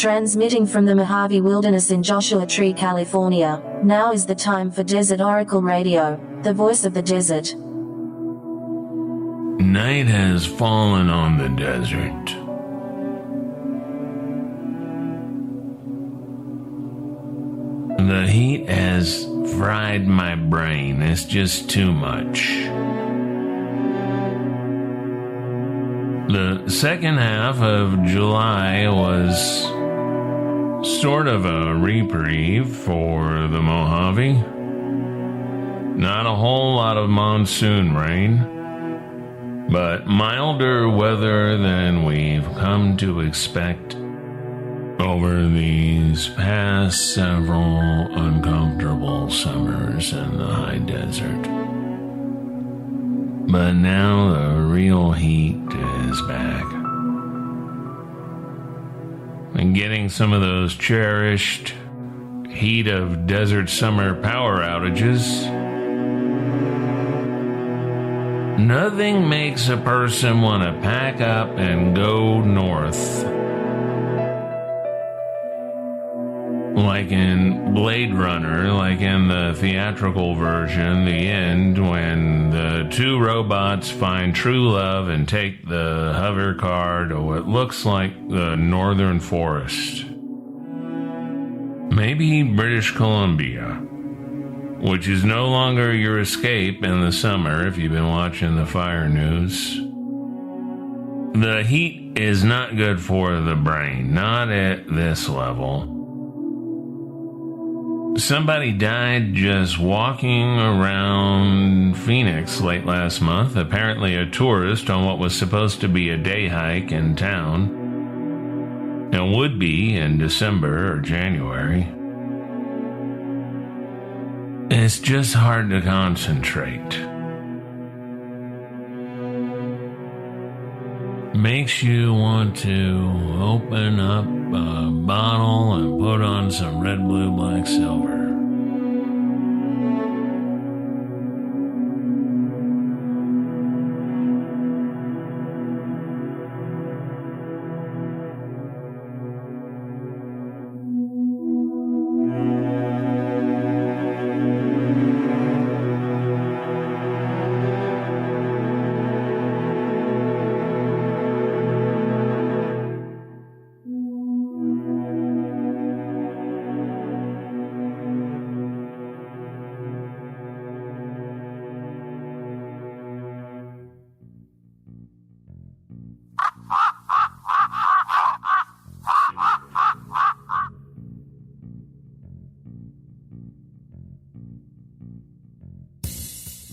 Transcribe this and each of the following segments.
Transmitting from the Mojave Wilderness in Joshua Tree, California, now is the time for Desert Oracle Radio, the voice of the desert. Night has fallen on the desert. The heat has fried my brain. It's just too much. The second half of July was sort of a reprieve for the Mojave. Not a whole lot of monsoon rain, but milder weather than we've come to expect over these past several uncomfortable summers in the high desert. But now the real heat is back. And getting some of those cherished heat of desert summer power outages. Nothing makes a person want to pack up and go north. Like in Blade Runner, like in the theatrical version, the end, when the two robots find true love and take the hover car to what looks like the northern forest. Maybe British Columbia, which is no longer your escape in the summer if you've been watching the fire news. The heat is not good for the brain, not at this level. Somebody died just walking around Phoenix late last month, apparently a tourist on what was supposed to be a day hike in town, and would be in December or January. It's just hard to concentrate. Makes you want to open up a bottle and put on some Red, Blue, Black, Silver.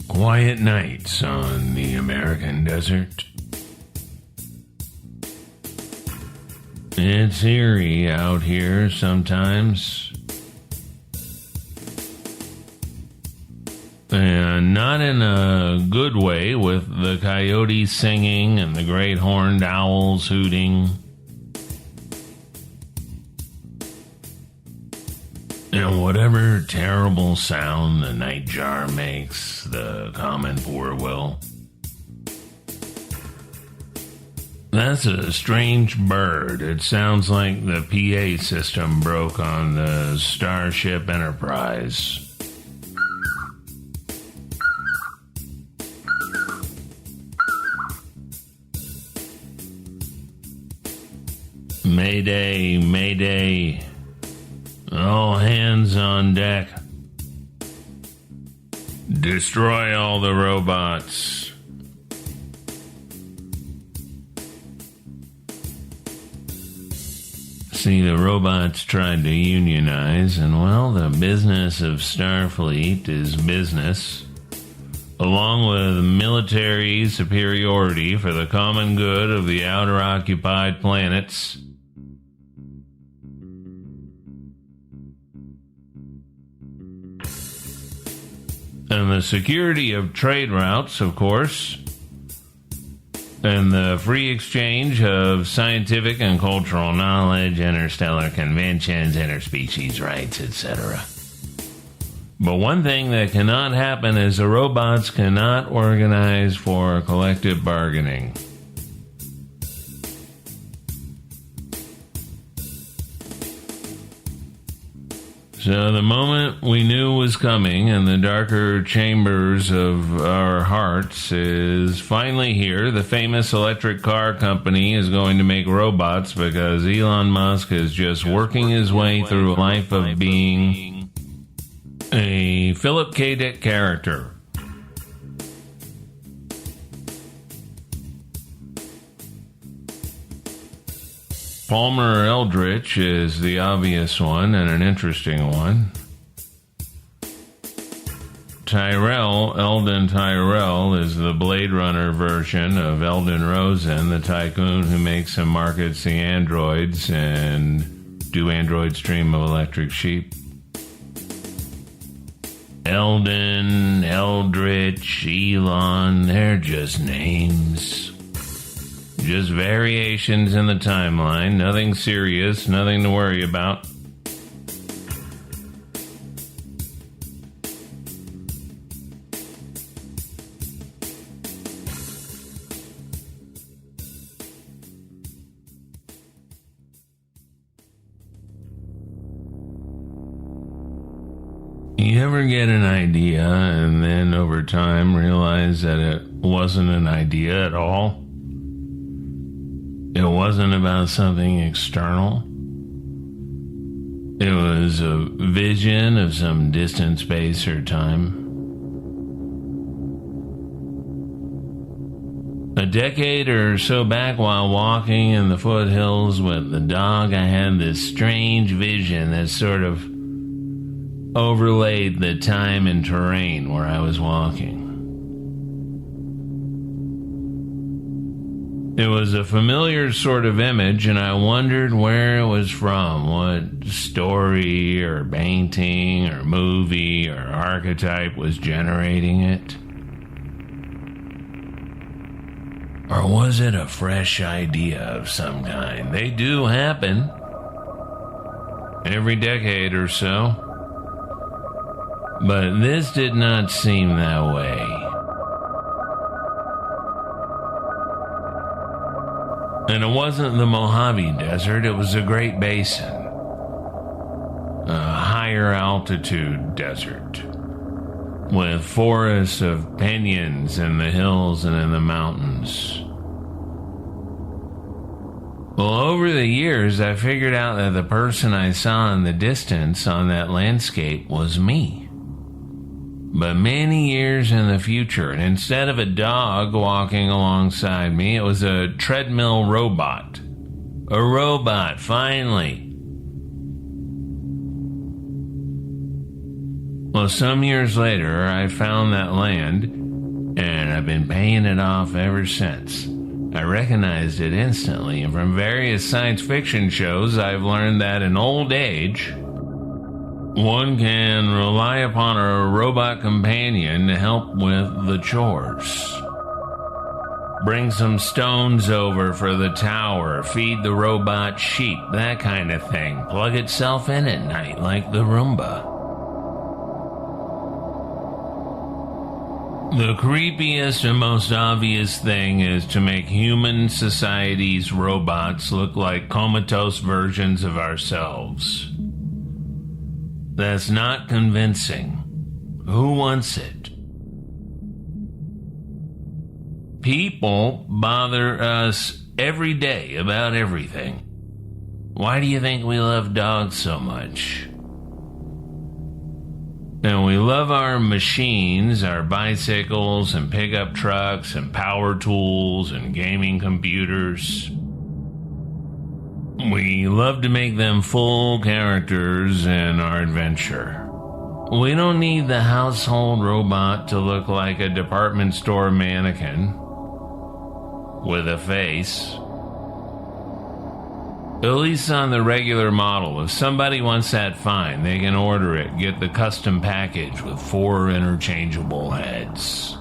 Quiet nights on the American desert. It's eerie out here sometimes. And not in a good way, with the coyotes singing and the great horned owls hooting. And whatever terrible sound the nightjar makes, the common poor will. That's a strange bird. It sounds like the PA system broke on the Starship Enterprise. Mayday, mayday. All hands on deck. Destroy all the robots. See, the robots tried to unionize, and well, the business of Starfleet is business, along with military superiority for the common good of the outer occupied planets. And the security of trade routes, of course, and the free exchange of scientific and cultural knowledge, interstellar conventions, interspecies rights, etc. But one thing that cannot happen is the robots cannot organize for collective bargaining. So the moment we knew was coming in the darker chambers of our hearts is finally here. The famous electric car company is going to make robots because Elon Musk is just working his way through a life of being a Philip K. Dick character. Palmer Eldritch is the obvious one and an interesting one. Eldon Tyrell, is the Blade Runner version of Eldon Rosen, the tycoon who makes and markets the androids and do androids dream of electric sheep. Eldon, Eldritch, Elon, they're just names. Just variations in the timeline, nothing serious, nothing to worry about. You ever get an idea and then over time realize that it wasn't an idea at all? It wasn't about something external. It was a vision of some distant space or time. A decade or so back, while walking in the foothills with the dog, I had this strange vision that sort of overlaid the time and terrain where I was walking. It was a familiar sort of image, and I wondered where it was from, what story or painting or movie or archetype was generating it. Or was it a fresh idea of some kind? They do happen every decade or so. But this did not seem that way. And it wasn't the Mojave Desert, it was a Great Basin. A higher altitude desert. With forests of piñons in the hills and in the mountains. Well, over the years, I figured out that the person I saw in the distance on that landscape was me. But many years in the future, and instead of a dog walking alongside me, it was a treadmill robot. A robot, finally. Well, some years later, I found that land, and I've been paying it off ever since. I recognized it instantly, and from various science fiction shows, I've learned that in old age, one can rely upon a robot companion to help with the chores. Bring some stones over for the tower, feed the robot sheep, that kind of thing. Plug itself in at night like the Roomba. The creepiest and most obvious thing is to make human society's robots look like comatose versions of ourselves. That's not convincing. Who wants it? People bother us every day about everything. Why do you think we love dogs so much? And we love our machines, our bicycles and pickup trucks and power tools and gaming computers. We love to make them full characters in our adventure. We don't need the household robot to look like a department store mannequin with a face. At least on the regular model, if somebody wants that, fine. They can order it, get the custom package with 4 interchangeable heads.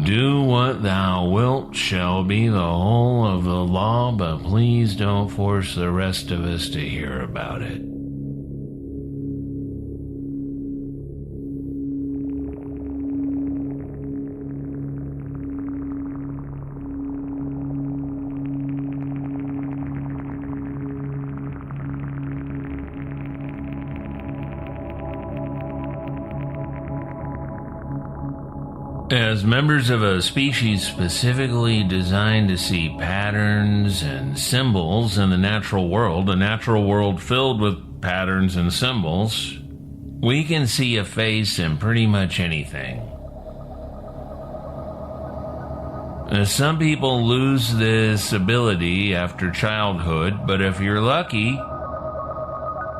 Do what thou wilt shall be the whole of the law, but please don't force the rest of us to hear about it. As members of a species specifically designed to see patterns and symbols in the natural world, a natural world filled with patterns and symbols, we can see a face in pretty much anything. Some people lose this ability after childhood, but if you're lucky,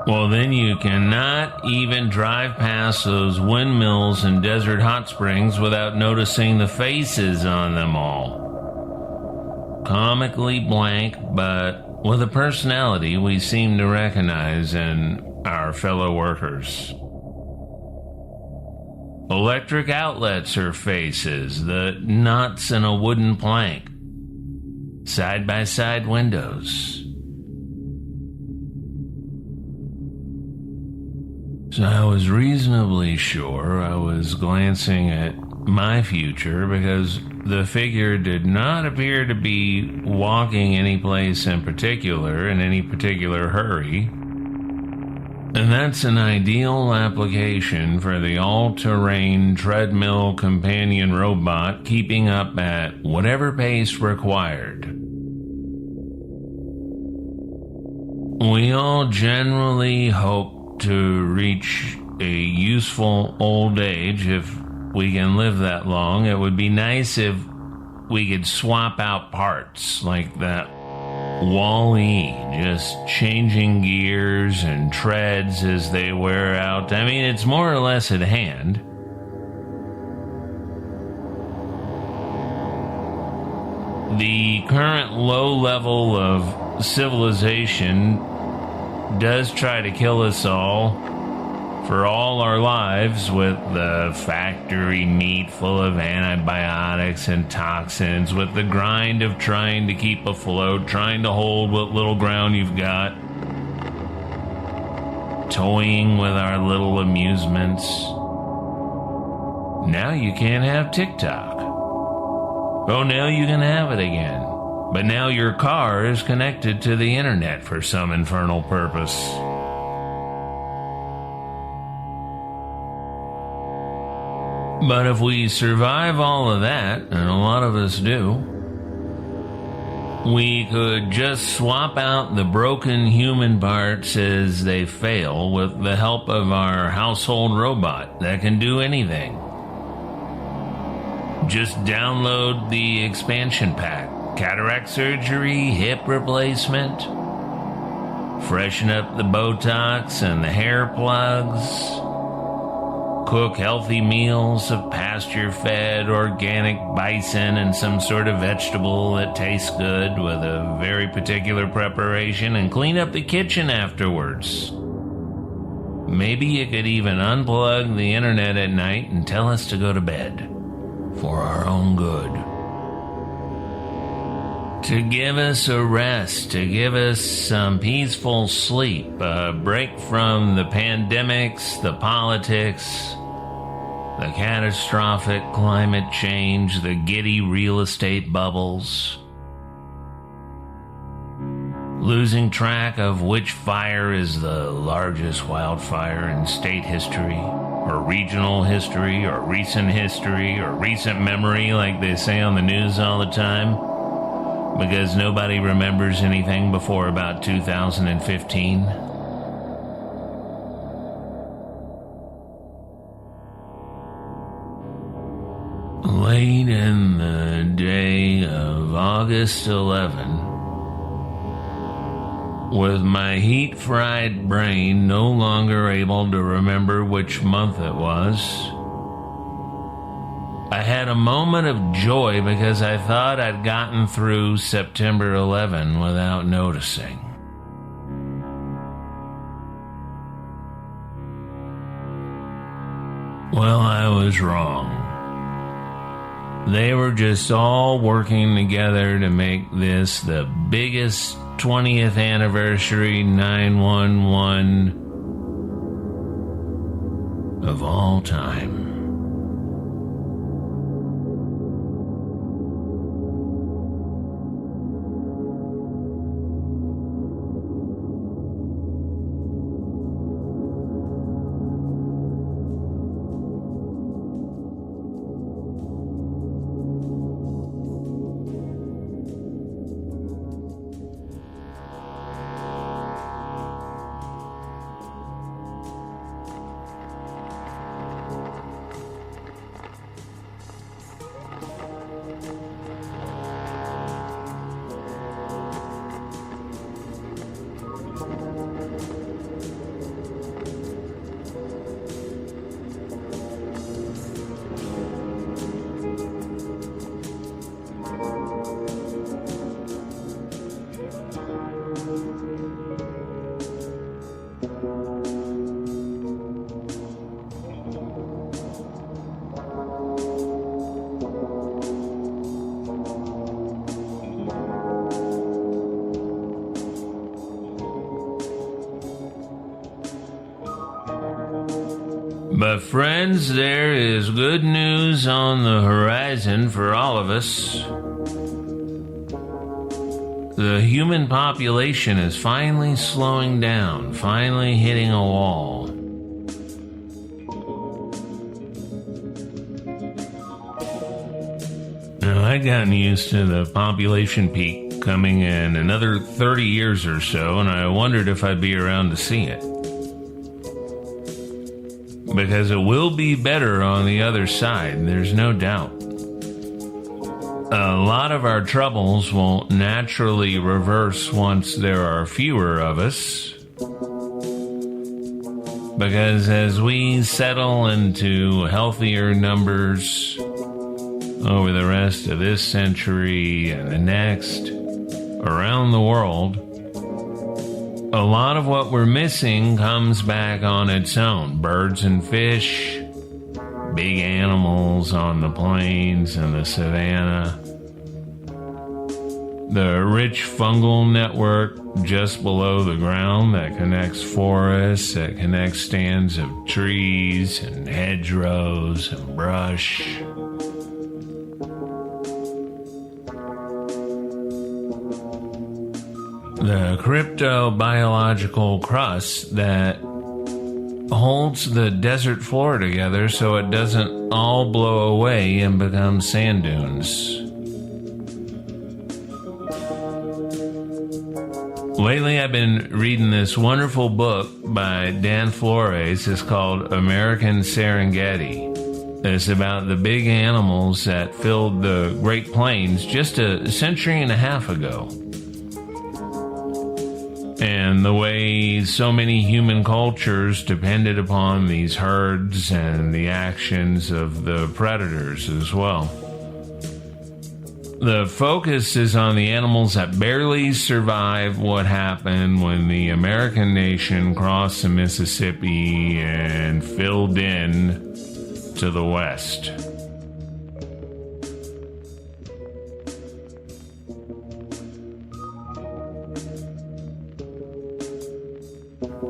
well, then you cannot even drive past those windmills and desert hot springs without noticing the faces on them all. Comically blank, but with a personality we seem to recognize in our fellow workers. Electric outlets are faces, the nuts in a wooden plank, side-by-side windows. So I was reasonably sure I was glancing at my future because the figure did not appear to be walking any place in particular in any particular hurry. And that's an ideal application for the all-terrain treadmill companion robot keeping up at whatever pace required. We all generally hope to reach a useful old age if we can live that long. It would be nice if we could swap out parts like that Wall-E, just changing gears and treads as they wear out. I mean, it's more or less at hand. The current low level of civilization does try to kill us all for all our lives with the factory meat full of antibiotics and toxins, with the grind of trying to keep afloat, trying to hold what little ground you've got, toying with our little amusements. Now you can't have TikTok. Oh, now you can have it again. But now your car is connected to the internet for some infernal purpose. But if we survive all of that, and a lot of us do, we could just swap out the broken human parts as they fail with the help of our household robot that can do anything. Just download the expansion pack. Cataract surgery, hip replacement, freshen up the Botox and the hair plugs, cook healthy meals of pasture-fed organic bison and some sort of vegetable that tastes good with a very particular preparation, and clean up the kitchen afterwards. Maybe you could even unplug the internet at night and tell us to go to bed for our own good. To give us a rest, to give us some peaceful sleep, a break from the pandemics, the politics, the catastrophic climate change, the giddy real estate bubbles, losing track of which fire is the largest wildfire in state history, or regional history, or recent memory, like they say on the news all the time. Because nobody remembers anything before about 2015. Late in the day of August 11, with my heat-fried brain no longer able to remember which month it was, I had a moment of joy because I thought I'd gotten through September 11 without noticing. Well, I was wrong. They were just all working together to make this the biggest 20th anniversary 911 of all time. But friends, there is good news on the horizon for all of us. The human population is finally slowing down, finally hitting a wall. Now, I'd gotten used to the population peak coming in another 30 years or so, and I wondered if I'd be around to see it. Because it will be better on the other side, there's no doubt. A lot of our troubles will naturally reverse once there are fewer of us. Because as we settle into healthier numbers over the rest of this century and the next, around the world, a lot of what we're missing comes back on its own. Birds and fish, big animals on the plains and the savanna, the rich fungal network just below the ground that connects forests, that connects stands of trees and hedgerows and brush. The cryptobiological crust that holds the desert floor together so it doesn't all blow away and become sand dunes. Lately, I've been reading this wonderful book by Dan Flores. It's called American Serengeti. It's about the big animals that filled the Great Plains just a century and a half ago. And the way so many human cultures depended upon these herds and the actions of the predators as well. The focus is on the animals that barely survived what happened when the American nation crossed the Mississippi and filled in to the west.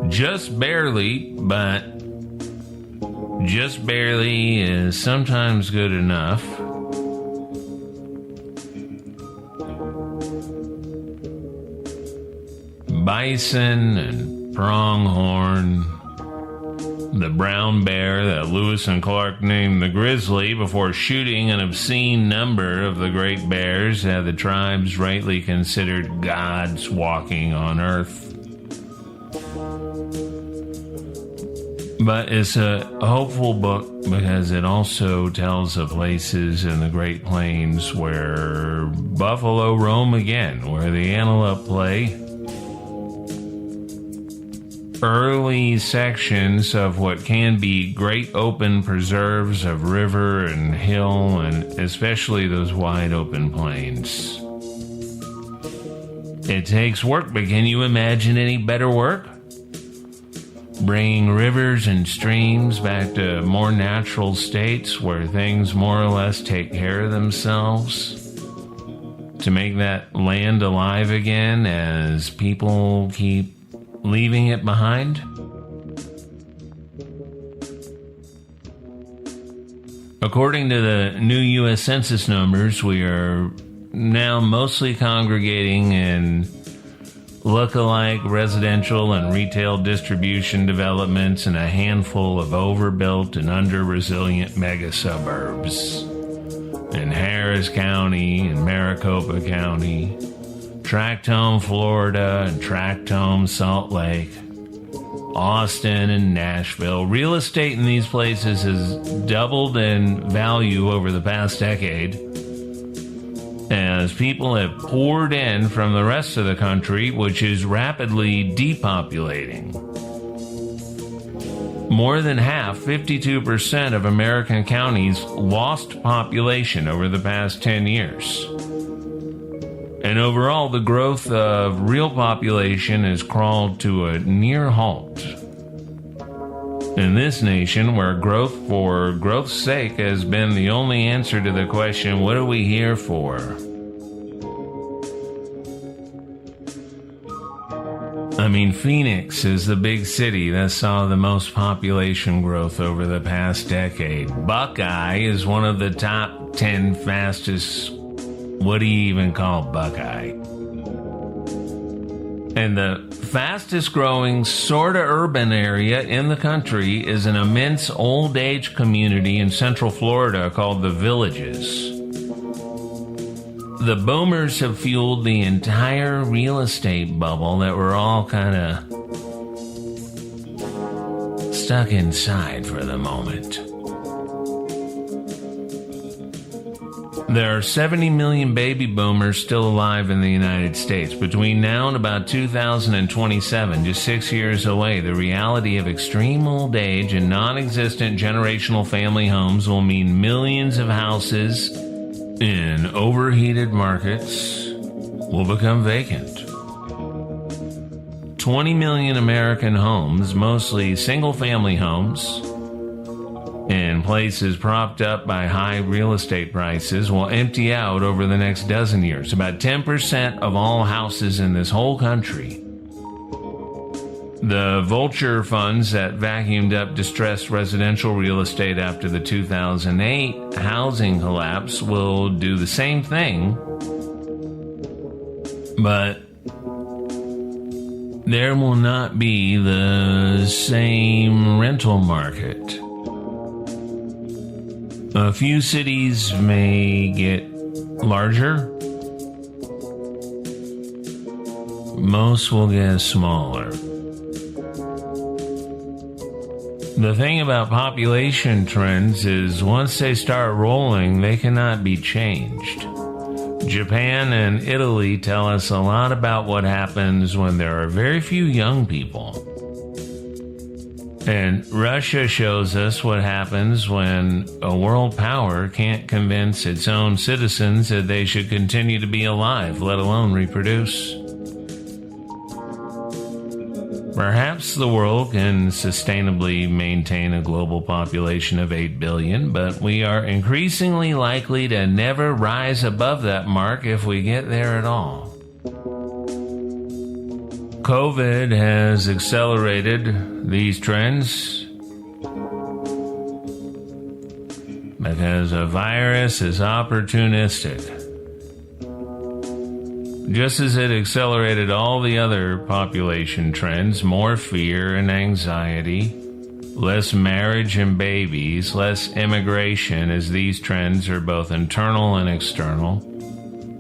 Just barely, but just barely is sometimes good enough. Bison and pronghorn, the brown bear that Lewis and Clark named the grizzly before shooting an obscene number of the great bears that the tribes rightly considered gods walking on earth. But it's a hopeful book because it also tells of places in the Great Plains where buffalo roam again, where the antelope play. Early sections of what can be great open preserves of river and hill, and especially those wide open plains. It takes work, but can you imagine any better work? Bringing rivers and streams back to more natural states where things more or less take care of themselves to make that land alive again as people keep leaving it behind? According to the new U.S. Census numbers, we are now mostly congregating in look-alike residential and retail distribution developments in a handful of overbuilt and under-resilient mega-suburbs in Harris County and Maricopa County, Tract Home, Florida, and Tract Home, Salt Lake, Austin, and Nashville. Real estate in these places has doubled in value over the past decade as people have poured in from the rest of the country, which is rapidly depopulating. More than half, 52% of American counties lost population over the past 10 years. And overall, the growth of real population has crawled to a near halt. In this nation, where growth for growth's sake has been the only answer to the question, what are we here for? Phoenix is the big city that saw the most population growth over the past decade. Buckeye is one of the top 10 fastest, what do you even call Buckeye? And the fastest growing sort of urban area in the country is an immense old age community in Central Florida called the Villages. The boomers have fueled the entire real estate bubble that we're all kind of stuck inside for the moment. There are 70 million baby boomers still alive in the United States. Between now and about 2027, just 6 years away, the reality of extreme old age and non-existent generational family homes will mean millions of houses in overheated markets will become vacant. 20 million American homes, mostly single-family homes, in places propped up by high real estate prices, will empty out over the next dozen years. About 10% of all houses in this whole country. The vulture funds that vacuumed up distressed residential real estate after the 2008 housing collapse will do the same thing, but there will not be the same rental market. A few cities may get larger. Most will get smaller. The thing about population trends is once they start rolling, they cannot be changed. Japan and Italy tell us a lot about what happens when there are very few young people. And Russia shows us what happens when a world power can't convince its own citizens that they should continue to be alive, let alone reproduce. Perhaps the world can sustainably maintain a global population of 8 billion, but we are increasingly likely to never rise above that mark if we get there at all. COVID has accelerated these trends because a virus is opportunistic. Just as it accelerated all the other population trends, more fear and anxiety, less marriage and babies, less immigration, as these trends are both internal and external,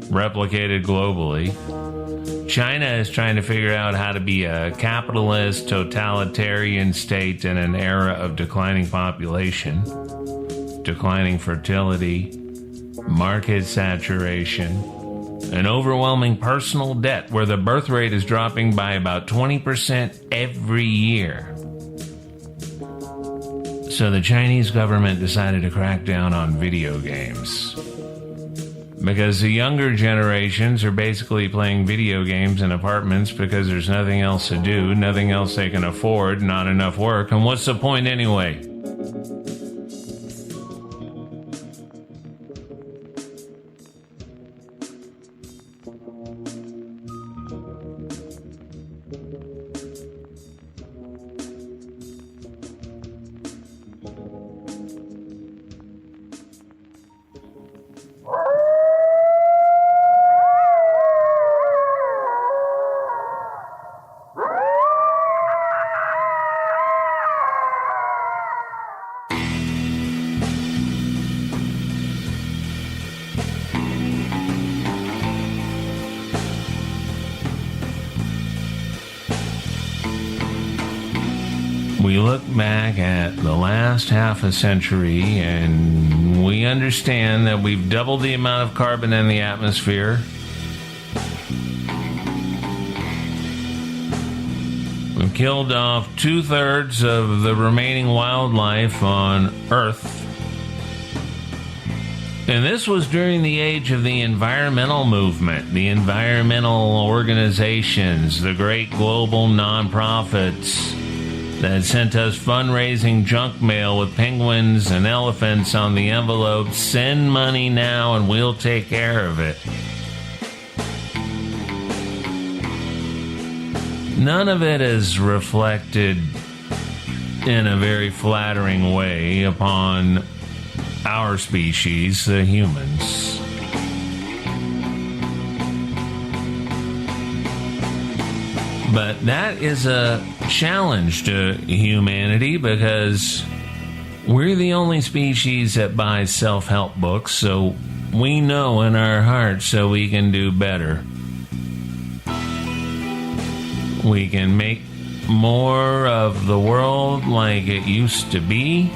replicated globally. China is trying to figure out how to be a capitalist, totalitarian state in an era of declining population, declining fertility, market saturation, an overwhelming personal debt where the birth rate is dropping by about 20% every year. So the Chinese government decided to crack down on video games. Because the younger generations are basically playing video games in apartments because there's nothing else to do, nothing else they can afford, not enough work, and what's the point anyway? We look back at the last half a century and we understand that we've doubled the amount of carbon in the atmosphere. We've killed off 2/3 of the remaining wildlife on Earth. And this was during the age of the environmental movement, the environmental organizations, the great global nonprofits that sent us fundraising junk mail with penguins and elephants on the envelope. Send money now and we'll take care of it. none of it is reflected in a very flattering way upon our species, the humans. But that is a challenge to humanity because we're the only species that buys self-help books, so we know in our hearts that we can do better. We can make more of the world like it used to be.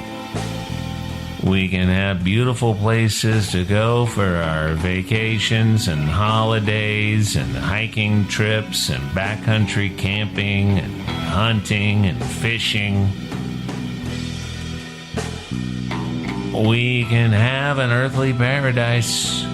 We can have beautiful places to go for our vacations and holidays and hiking trips and backcountry camping and hunting and fishing. We can have an earthly paradise.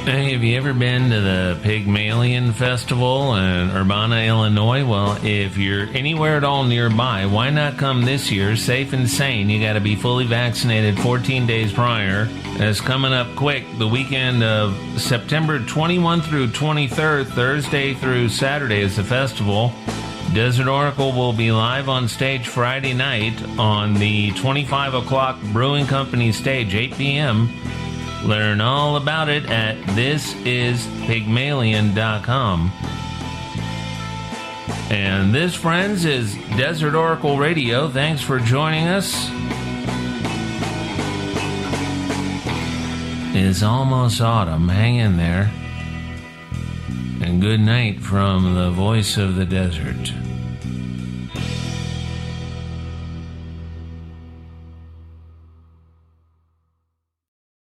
Hey, have you ever been to the Pygmalion Festival in Urbana, Illinois? Well, if you're anywhere at all nearby, why not come this year, safe and sane? You got to be fully vaccinated 14 days prior. It's coming up quick, the weekend of September 21 through 23rd, Thursday through Saturday is the festival. Desert Oracle will be live on stage Friday night on the 25 o'clock Brewing Company stage, 8 p.m., Learn all about it at thisispygmalion.com. And this, friends, is Desert Oracle Radio. Thanks for joining us. It's almost autumn. Hang in there. And good night from the voice of the desert.